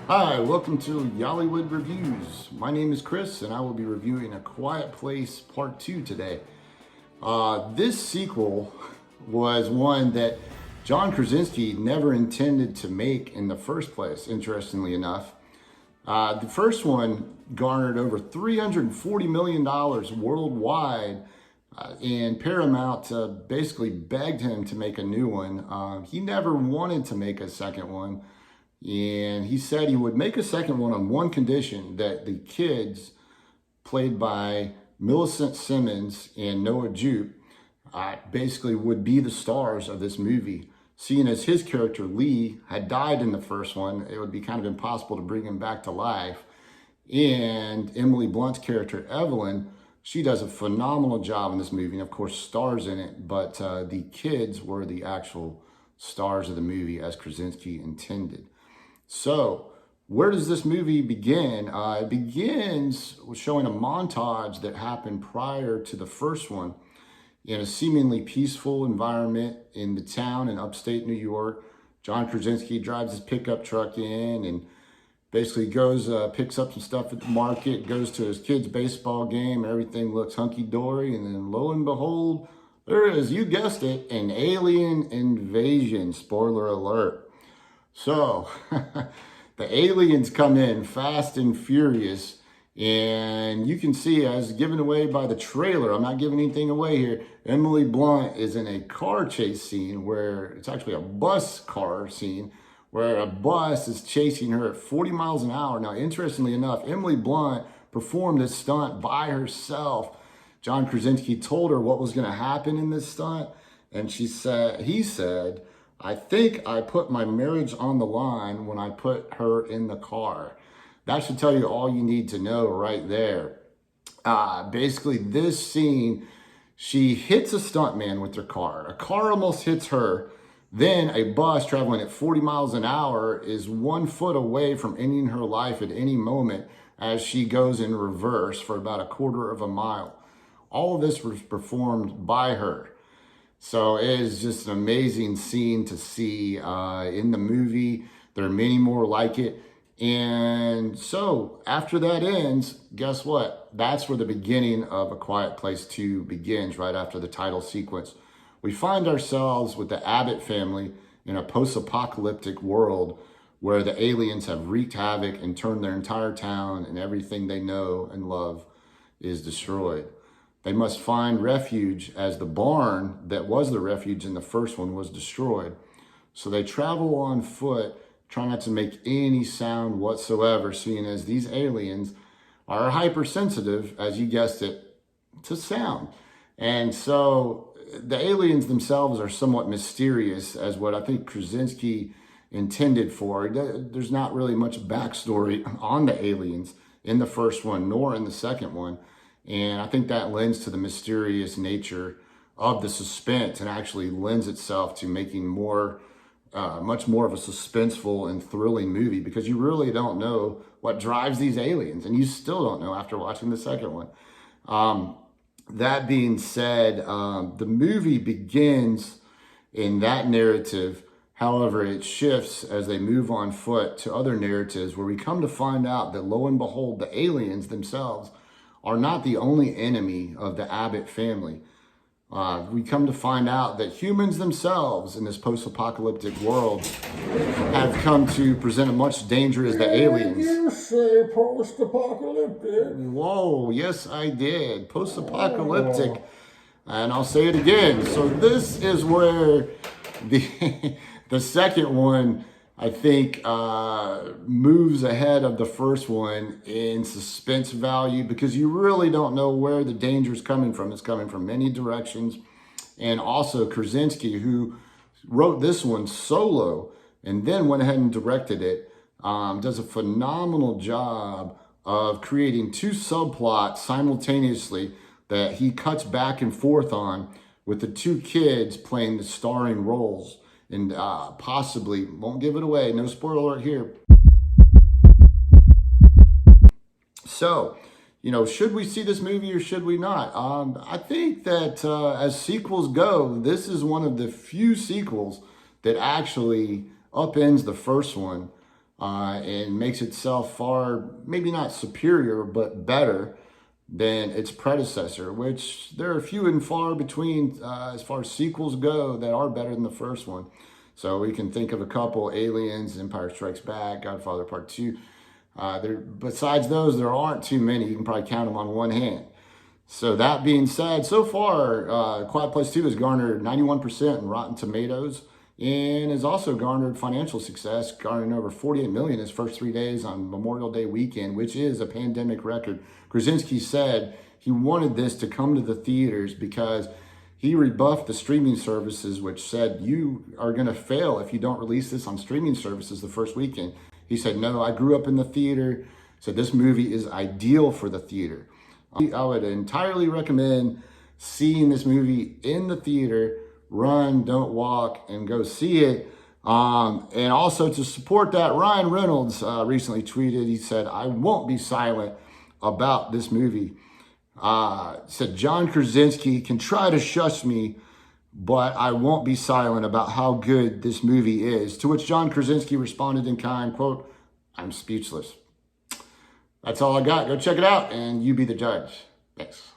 Hi, welcome to Yollywood Reviews. My name is Chris, and I will be reviewing A Quiet Place Part 2 today. This sequel was one that John Krasinski never intended to make in the first place, interestingly enough. The first one garnered over $340 million worldwide, and Paramount basically begged him to make a new one. He never wanted to make a second one. And he said he would make a second one on one condition, that the kids, played by Millicent Simmons and Noah Jupe, basically would be the stars of this movie. Seeing as his character, Lee, had died in the first one, it would be kind of impossible to bring him back to life. And Emily Blunt's character, Evelyn, she does a phenomenal job in this movie, and of course stars in it, but the kids were the actual stars of the movie as Krasinski intended. So, where does this movie begin? It begins with showing a montage that happened prior to the first one in a seemingly peaceful environment in the town in upstate New York. John Krasinski drives his pickup truck in and basically goes, picks up some stuff at the market, goes to his kid's baseball game. Everything looks hunky-dory, and then lo and behold, there is, you guessed it, an alien invasion. Spoiler alert. So, the aliens come in fast and furious, and you can see, as given away by the trailer, I'm not giving anything away here, Emily Blunt is in a car chase scene where it's actually a bus car scene where a bus is chasing her at 40 miles an hour. Now, interestingly enough, Emily Blunt performed this stunt by herself. John Krasinski told her what was going to happen in this stunt, and he said, "I think I put my marriage on the line when I put her in the car." That should tell you all you need to know right there. Basically, this scene, she hits a stuntman with her car. A car almost hits her. Then a bus traveling at 40 miles an hour is 1 foot away from ending her life at any moment as she goes in reverse for about a quarter of a mile. All of this was performed by her. So it is just an amazing scene to see in the movie. There are many more like it. And so after that ends, guess what? That's where the beginning of A Quiet Place 2 begins, right after the title sequence. We find ourselves with the Abbott family in a post-apocalyptic world where the aliens have wreaked havoc and turned their entire town, and everything they know and love is destroyed. They must find refuge as the barn that was the refuge in the first one was destroyed. So they travel on foot, try not to make any sound whatsoever, seeing as these aliens are hypersensitive, as you guessed it, to sound. And so the aliens themselves are somewhat mysterious, as what I think Krasinski intended for. There's not really much backstory on the aliens in the first one, nor in the second one. And I think that lends to the mysterious nature of the suspense and actually lends itself to making much more of a suspenseful and thrilling movie, because you really don't know what drives these aliens, and you still don't know after watching the second one. That being said, the movie begins in that narrative. However, it shifts as they move on foot to other narratives where we come to find out that, lo and behold, the aliens themselves are not the only enemy of the Abbott family. We come to find out that humans themselves in this post-apocalyptic world have come to present a much danger as the aliens. You say post-apocalyptic? Whoa, yes I did. Post-apocalyptic. And I'll say it again. So this is where the second one, I think, moves ahead of the first one in suspense value, because you really don't know where the danger is coming from. It's coming from many directions. And also Krasinski, who wrote this one solo and then went ahead and directed it, does a phenomenal job of creating two subplots simultaneously that he cuts back and forth on, with the two kids playing the starring roles. And possibly, won't give it away, no spoiler alert here. So, should we see this movie or should we not? I think that as sequels go, this is one of the few sequels that actually upends the first one. and makes itself far, maybe not superior, but better than its predecessor, which there are few and far between as far as sequels go that are better than the first one. So we can think of a couple: Aliens, Empire Strikes Back, Godfather Part 2. Besides those, there aren't too many. You can probably count them on one hand. So that being said, so far, Quiet Place 2 has garnered 91% in Rotten Tomatoes and has also garnered financial success, garnering over $48 million his first 3 days on Memorial Day weekend, which is a pandemic record. Krasinski said he wanted this to come to the theaters because he rebuffed the streaming services, which said you are going to fail if you don't release this on streaming services the first weekend. He said, no, I grew up in the theater. Said this movie is ideal for the theater. I would entirely recommend seeing this movie in the theater. Run, don't walk, and go see it. And also to support that, Ryan Reynolds recently tweeted, he said, I won't be silent about this movie. Said John Krasinski can try to shush me, but I won't be silent about how good this movie is. To which John Krasinski responded in kind, quote, I'm speechless. That's all I got. Go check it out and you be the judge. Thanks.